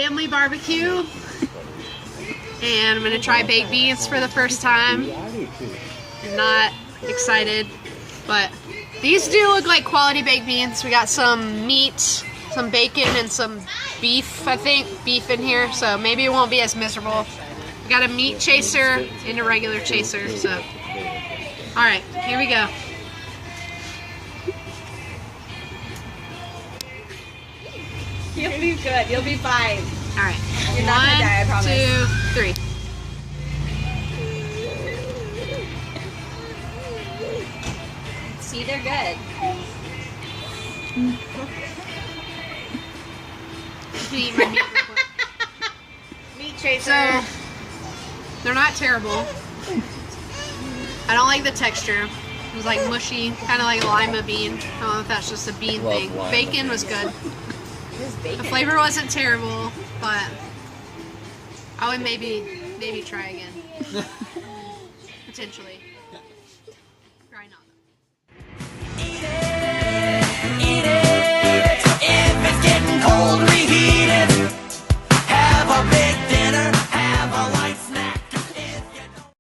family barbecue. And I'm gonna try baked beans for the first time. I'm not excited, but these do look like quality baked beans. We got some meat, some bacon, and some beef, I think, beef in here, so maybe it won't be as miserable. We got a meat chaser and a regular chaser, so. Alright, here we go. You'll be good. You'll be fine. Alright. You're not gonna die, I promise. 1, 2, 3. See, they're good. Eat my meat real quick. Meat chaser. So, they're not terrible. I don't like the texture. It was like mushy, kind of like lima bean. I don't know if that's just a bean thing. Bacon was good. The flavor wasn't terrible, but I would maybe try again. Potentially.